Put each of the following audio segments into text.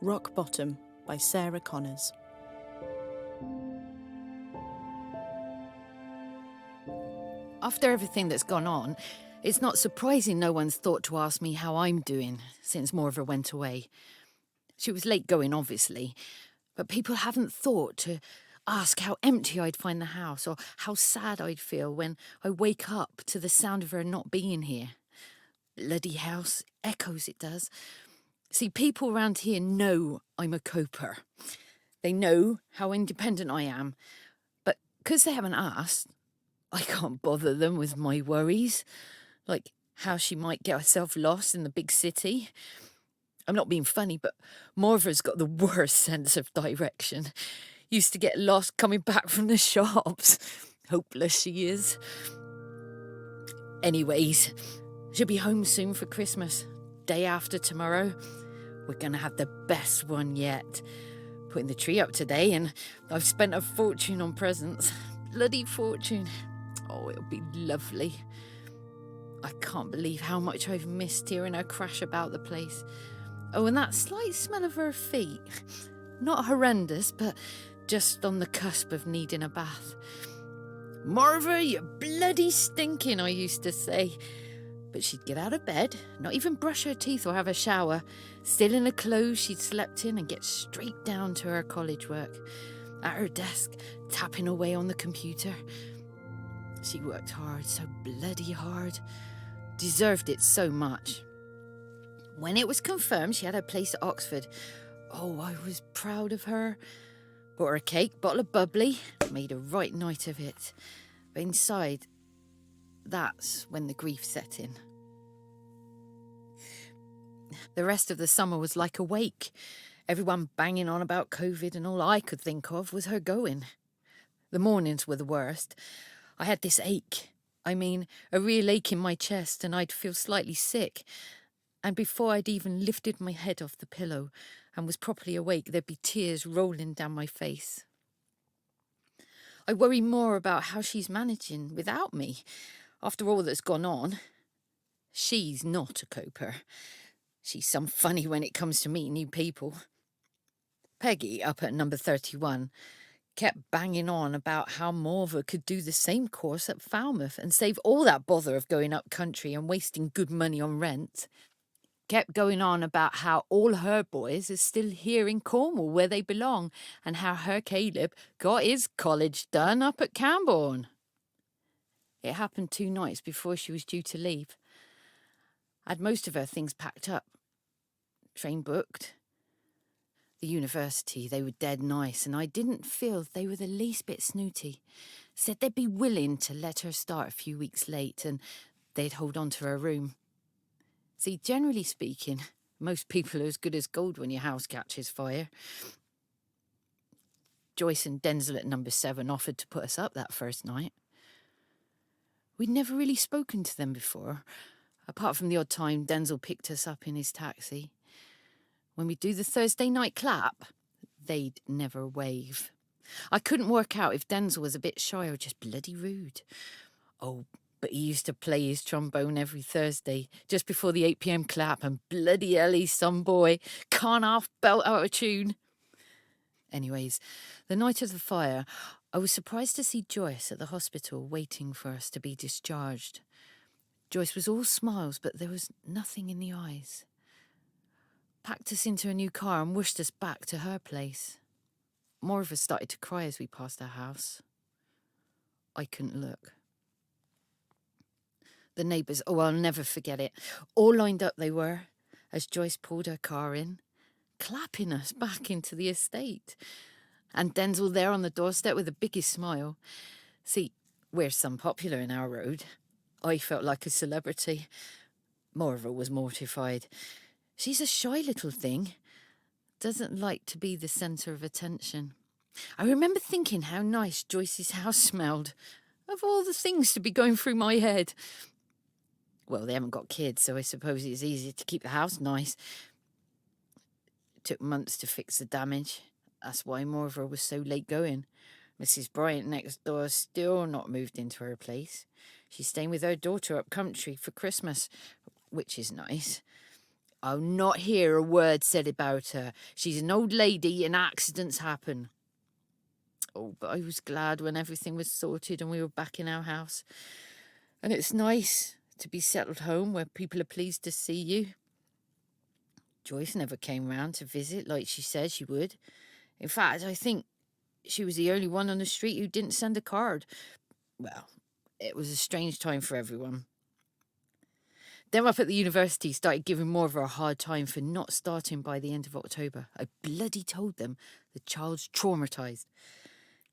Rock Bottom by Sarah Connors. After everything that's gone on, it's not surprising no one's thought to ask me how I'm doing since Morva went away. She was late going, obviously, but people haven't thought to ask how empty I'd find the house or how sad I'd feel when I wake up to the sound of her not being here. Bloody house, echoes it does. See, people around here know I'm a coper. They know how independent I am, but because they haven't asked, I can't bother them with my worries, like how she might get herself lost in the big city. I'm not being funny, but Morva's got the worst sense of direction. Used to get lost coming back from the shops. Hopeless she is. Anyways, she'll be home soon for Christmas. Day after tomorrow. We're going to have the best one yet. Putting the tree up today, and I've spent a fortune on presents. Bloody fortune. Oh, it'll be lovely. I can't believe how much I've missed hearing her crash about the place. Oh, and that slight smell of her feet. Not horrendous, but just on the cusp of needing a bath. Morva, you're bloody stinking, I used to say. But she'd get out of bed, not even brush her teeth or have a shower, still in the clothes she'd slept in, and get straight down to her college work. At her desk, tapping away on the computer. She worked hard, so bloody hard. Deserved it so much. When it was confirmed she had her place at Oxford, oh, I was proud of her. Bought her a cake, bottle of bubbly, made a right night of it. But inside, that's when the grief set in. The rest of the summer was like a wake. Everyone banging on about COVID, and all I could think of was her going. The mornings were the worst. I had this ache. I mean, a real ache in my chest, and I'd feel slightly sick. And before I'd even lifted my head off the pillow and was properly awake, there'd be tears rolling down my face. I worry more about how she's managing without me. After all that's gone on, she's not a coper. She's some funny when it comes to meeting new people. Peggy, up at number 31, kept banging on about how Morva could do the same course at Falmouth and save all that bother of going up country and wasting good money on rent. Kept going on about how all her boys are still here in Cornwall where they belong, and how her Caleb got his college done up at Camborne. It happened 2 nights before she was due to leave. I'd most of her things packed up. Train booked. The university, they were dead nice, and I didn't feel they were the least bit snooty. Said they'd be willing to let her start a few weeks late, and they'd hold on to her room. See, generally speaking, most people are as good as gold when your house catches fire. Joyce and Denzel at number 7 offered to put us up that first night. We'd never really spoken to them before, apart from the odd time Denzel picked us up in his taxi. When we do the Thursday night clap, they'd never wave. I couldn't work out if Denzel was a bit shy or just bloody rude. Oh, but he used to play his trombone every Thursday, just before the 8 p.m. clap, and bloody hell, he's some boy. Can't half belt out a tune. Anyways, the night of the fire, I was surprised to see Joyce at the hospital waiting for us to be discharged. Joyce was all smiles, but there was nothing in the eyes. Packed us into a new car and wished us back to her place. More of us started to cry as we passed our house. I couldn't look. The neighbours, oh, I'll never forget it. All lined up they were, as Joyce pulled her car in, clapping us back into the estate. And Denzel there on the doorstep with the biggest smile. See, we're some popular in our road. I felt like a celebrity. Morva was mortified. She's a shy little thing. Doesn't like to be the centre of attention. I remember thinking how nice Joyce's house smelled. Of all the things to be going through my head. Well, they haven't got kids, so I suppose it's easier to keep the house nice. It took months to fix the damage. That's why Morva was so late going. Mrs. Bryant next door still not moved into her place. She's staying with her daughter up country for Christmas, which is nice. I'll not hear a word said about her. She's an old lady and accidents happen. Oh, but I was glad when everything was sorted and we were back in our house. And it's nice to be settled home where people are pleased to see you. Joyce never came round to visit like she said she would. In fact, I think she was the only one on the street who didn't send a card. Well, it was a strange time for everyone. Them up at the university started giving more of her a hard time for not starting by the end of October. I bloody told them the child's traumatised.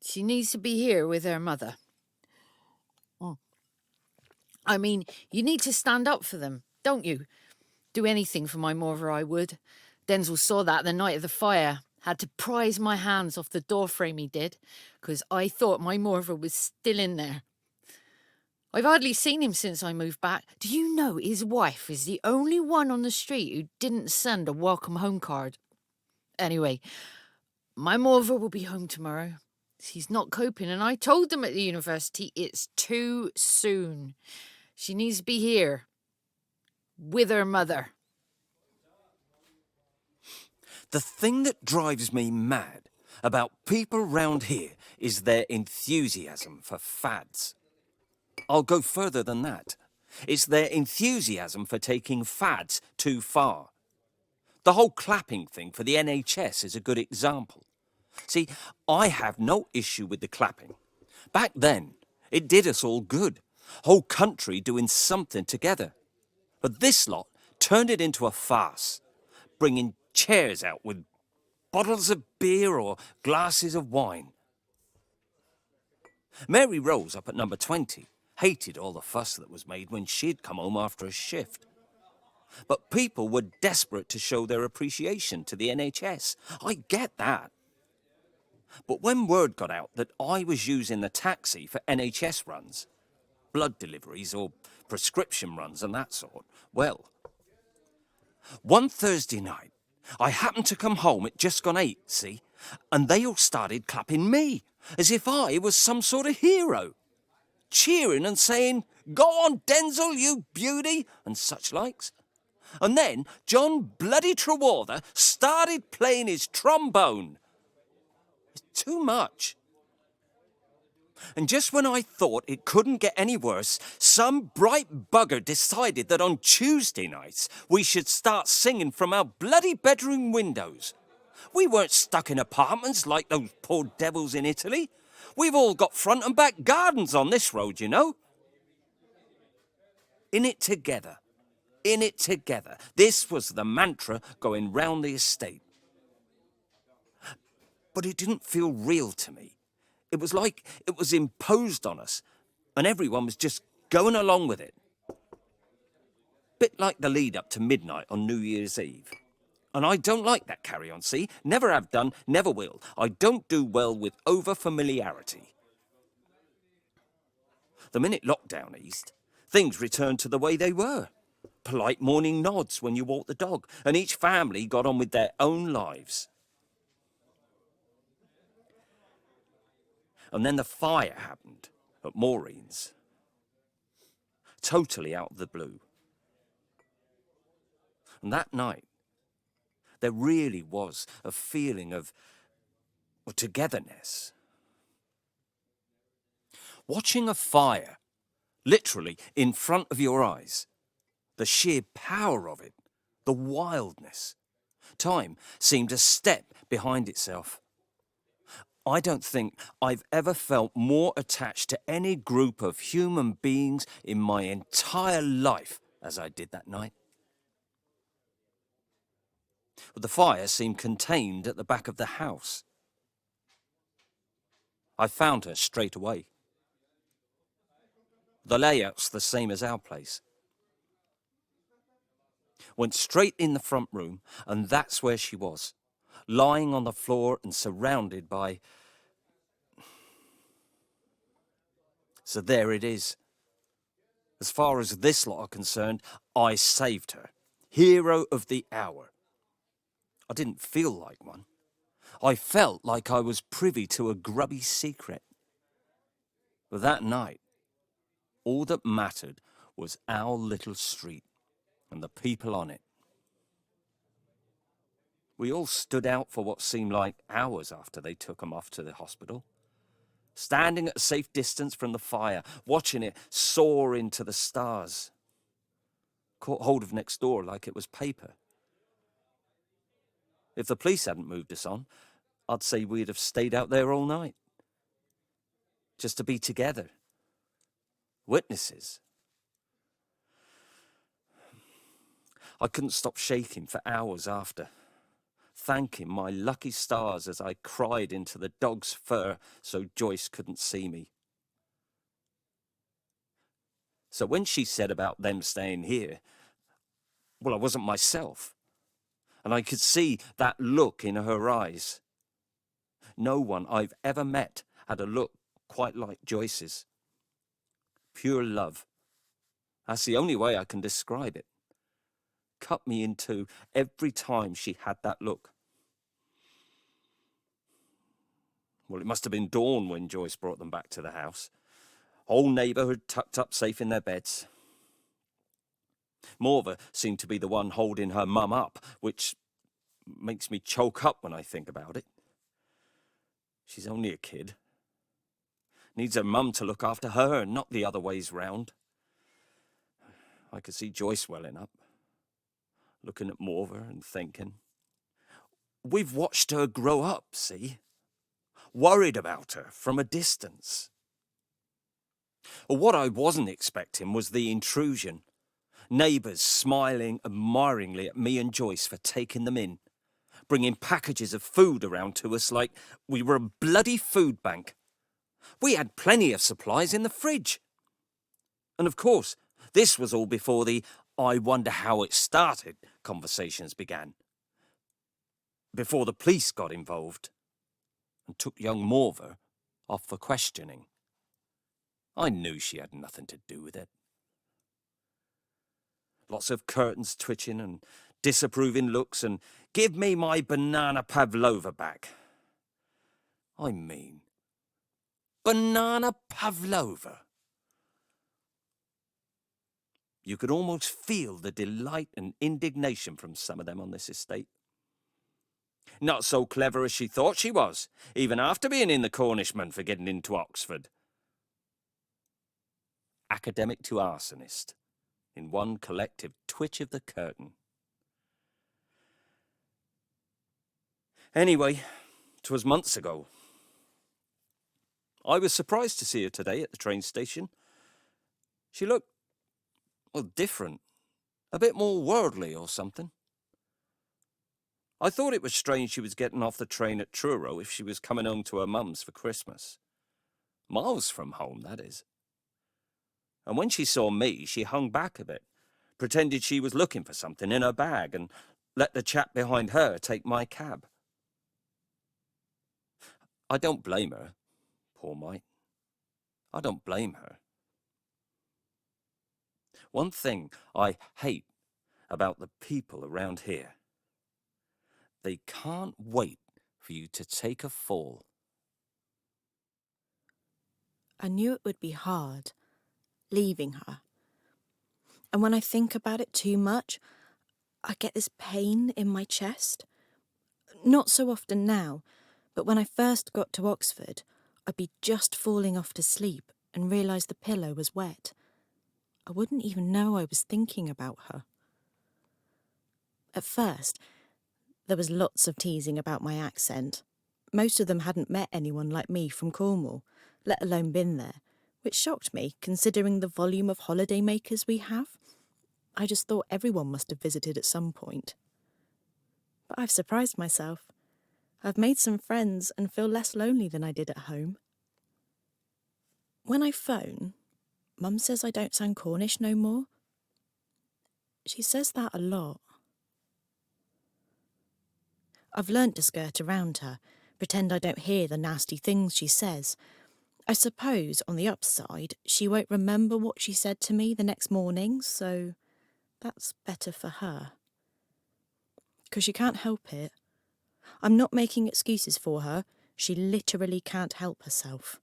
She needs to be here with her mother. I mean, you need to stand up for them, don't you? Do anything for my mother, I would. Denzel saw that the night of the fire. Had to prise my hands off the doorframe, he did, because I thought my mother was still in there. I've hardly seen him since I moved back. Do you know his wife is the only one on the street who didn't send a welcome home card? Anyway, my mother will be home tomorrow. She's not coping, and I told them at the university it's too soon. She needs to be here with her mother. The thing that drives me mad about people round here is their enthusiasm for fads. I'll go further than that. It's their enthusiasm for taking fads too far. The whole clapping thing for the NHS is a good example. See, I have no issue with the clapping. Back then, it did us all good. Whole country doing something together. But this lot turned it into a farce, bringing chairs out with bottles of beer or glasses of wine. Mary Rose up at number 20 hated all the fuss that was made when she'd come home after a shift. But people were desperate to show their appreciation to the NHS. I get that. But when word got out that I was using the taxi for NHS runs, blood deliveries or prescription runs and that sort, well, one Thursday night, I happened to come home at just gone 8, see? And they all started clapping me, as if I was some sort of hero. Cheering and saying, "Go on, Denzel, you beauty," and such likes. And then John bloody Trewartha started playing his trombone. It's too much. And just when I thought it couldn't get any worse, some bright bugger decided that on Tuesday nights we should start singing from our bloody bedroom windows. We weren't stuck in apartments like those poor devils in Italy. We've all got front and back gardens on this road, you know. In it together. In it together. This was the mantra going round the estate. But it didn't feel real to me. It was like it was imposed on us, and everyone was just going along with it. Bit like the lead up to midnight on New Year's Eve. And I don't like that carry-on, see? Never have done, never will. I don't do well with over-familiarity. The minute lockdown eased, things returned to the way they were. Polite morning nods when you walk the dog, and each family got on with their own lives. And then the fire happened at Maureen's. Totally out of the blue. And that night, there really was a feeling of togetherness. Watching a fire, literally in front of your eyes, the sheer power of it, the wildness. Time seemed a step behind itself. I don't think I've ever felt more attached to any group of human beings in my entire life as I did that night. But the fire seemed contained at the back of the house. I found her straight away. The layout's the same as our place. Went straight in the front room, and that's where she was, lying on the floor and surrounded by... So there it is. As far as this lot are concerned, I saved her. Hero of the hour. I didn't feel like one. I felt like I was privy to a grubby secret. But that night, all that mattered was our little street and the people on it. We all stood out for what seemed like hours after they took him off to the hospital, standing at a safe distance from the fire, watching it soar into the stars. Caught hold of next door like it was paper. If the police hadn't moved us on, I'd say we'd have stayed out there all night. Just to be together. Witnesses. I couldn't stop shaking for hours after, thanking my lucky stars as I cried into the dog's fur so Joyce couldn't see me. So when she said about them staying here, well, I wasn't myself. And I could see that look in her eyes. No one I've ever met had a look quite like Joyce's. Pure love. That's the only way I can describe it. Cut me in two every time she had that look. Well, it must have been dawn when Joyce brought them back to the house. Whole neighbourhood tucked up safe in their beds. Morva seemed to be the one holding her mum up, which makes me choke up when I think about it. She's only a kid. Needs her mum to look after her and not the other ways round. I could see Joyce welling up, looking at Morva and thinking, we've watched her grow up, see? Worried about her from a distance. What I wasn't expecting was the intrusion. Neighbours smiling admiringly at me and Joyce for taking them in, bringing packages of food around to us like we were a bloody food bank. We had plenty of supplies in the fridge. And of course, this was all before the "I wonder how it started" conversations began. Before the police got involved and took young Morva off for questioning. I knew she had nothing to do with it. Lots of curtains twitching and disapproving looks and "give me my banana pavlova back." I mean, banana pavlova. You could almost feel the delight and indignation from some of them on this estate. Not so clever as she thought she was, even after being in the Cornishman for getting into Oxford. Academic to arsonist, in one collective twitch of the curtain. Anyway, 'twas months ago. I was surprised to see her today at the train station. She looked, well, different, a bit more worldly or something. I thought it was strange she was getting off the train at Truro if she was coming home to her mum's for Christmas. Miles from home, that is. And when she saw me, she hung back a bit, pretended she was looking for something in her bag and let the chap behind her take my cab. I don't blame her, poor mite. I don't blame her. One thing I hate about the people around here, they can't wait for you to take a fall. I knew it would be hard, leaving her. And when I think about it too much, I get this pain in my chest. Not so often now, but when I first got to Oxford, I'd be just falling off to sleep and realise the pillow was wet. I wouldn't even know I was thinking about her. At first, there was lots of teasing about my accent. Most of them hadn't met anyone like me from Cornwall, let alone been there, which shocked me considering the volume of holidaymakers we have. I just thought everyone must have visited at some point. But I've surprised myself. I've made some friends and feel less lonely than I did at home. When I phone, Mum says I don't sound Cornish no more. She says that a lot. I've learnt to skirt around her, pretend I don't hear the nasty things she says. I suppose, on the upside, she won't remember what she said to me the next morning, so that's better for her. 'Cause she can't help it. I'm not making excuses for her. She literally can't help herself.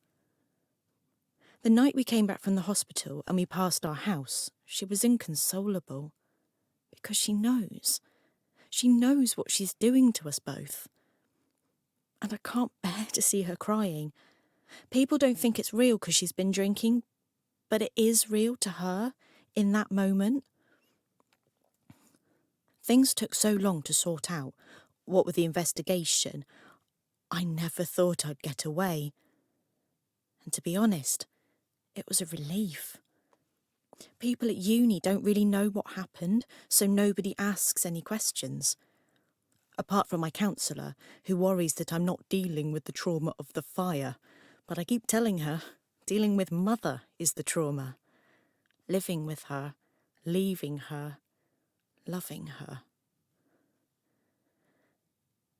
The night we came back from the hospital and we passed our house, she was inconsolable. Because she knows. She knows what she's doing to us both. And I can't bear to see her crying. People don't think it's real because she's been drinking, but it is real to her in that moment. Things took so long to sort out. What with the investigation, I never thought I'd get away. And to be honest, it was a relief. People at uni don't really know what happened, so nobody asks any questions. Apart from my counsellor, who worries that I'm not dealing with the trauma of the fire. But I keep telling her, dealing with Mother is the trauma. Living with her, leaving her, loving her.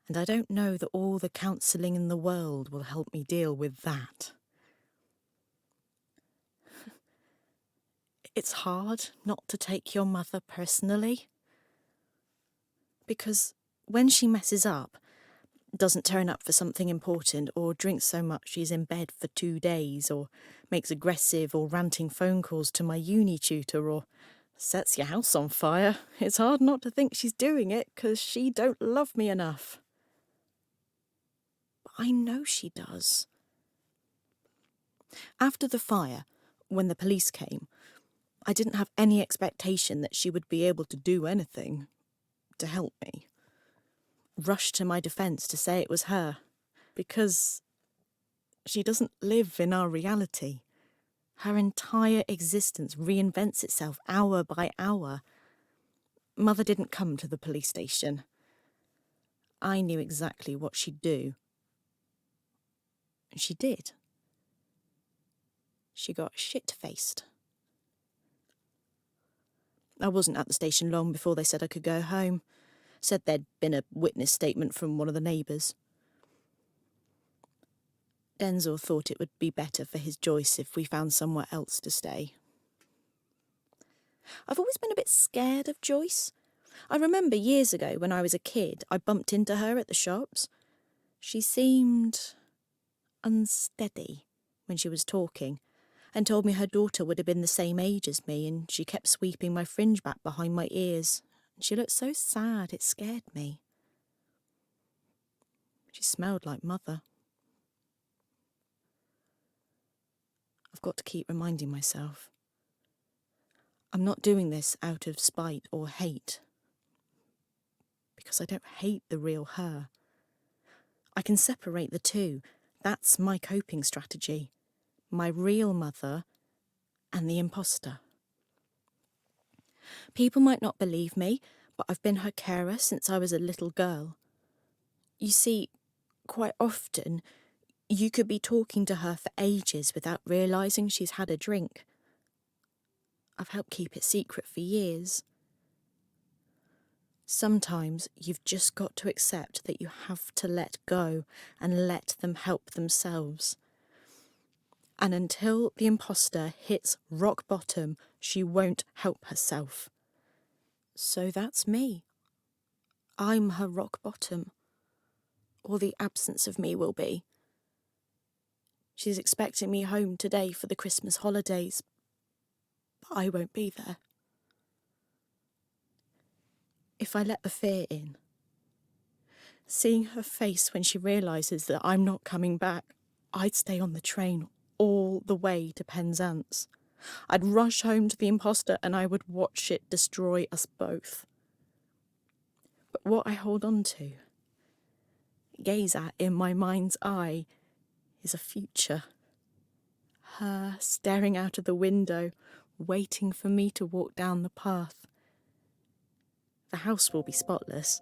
And I don't know that all the counselling in the world will help me deal with that. It's hard not to take your mother personally. Because when she messes up, doesn't turn up for something important, or drinks so much she's in bed for 2 days, or makes aggressive or ranting phone calls to my uni tutor, or sets your house on fire, it's hard not to think she's doing it because she don't love me enough. But I know she does. After the fire, when the police came, I didn't have any expectation that she would be able to do anything to help me. Rushed to my defence to say it was her, because she doesn't live in our reality. Her entire existence reinvents itself hour by hour. Mother didn't come to the police station. I knew exactly what she'd do. And she did. She got shit-faced. I wasn't at the station long before they said I could go home. Said there'd been a witness statement from one of the neighbours. Denzel thought it would be better for his Joyce if we found somewhere else to stay. I've always been a bit scared of Joyce. I remember years ago when I was a kid, I bumped into her at the shops. She seemed unsteady when she was talking, and told me her daughter would have been the same age as me, and she kept sweeping my fringe back behind my ears. She looked so sad, it scared me. She smelled like Mother. I've got to keep reminding myself. I'm not doing this out of spite or hate, because I don't hate the real her. I can separate the two. That's my coping strategy. My real mother and the imposter. People might not believe me, but I've been her carer since I was a little girl. You see, quite often, you could be talking to her for ages without realising she's had a drink. I've helped keep it secret for years. Sometimes you've just got to accept that you have to let go and let them help themselves. And until the imposter hits rock bottom, she won't help herself. So that's me. I'm her rock bottom. Or the absence of me will be. She's expecting me home today for the Christmas holidays, but I won't be there. If I let the fear in, seeing her face when she realises that I'm not coming back, I'd stay on the train all the way to Penzance. I'd rush home to the imposter and I would watch it destroy us both. But what I hold on to, gaze at in my mind's eye, is a future. Her staring out of the window, waiting for me to walk down the path. The house will be spotless,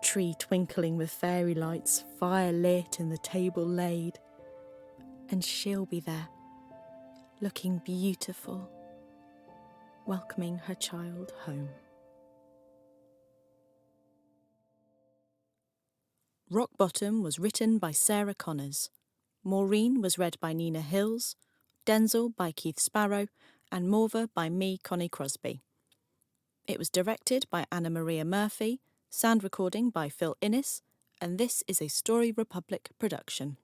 tree twinkling with fairy lights, fire lit and the table laid. And she'll be there, looking beautiful, welcoming her child home. Rock Bottom was written by Sarah Connors. Maureen was read by Nina Hills, Denzel by Keith Sparrow, and Morva by me, Connie Crosby. It was directed by Anna Maria Murphy, sound recording by Phil Innes, and this is a Story Republic production.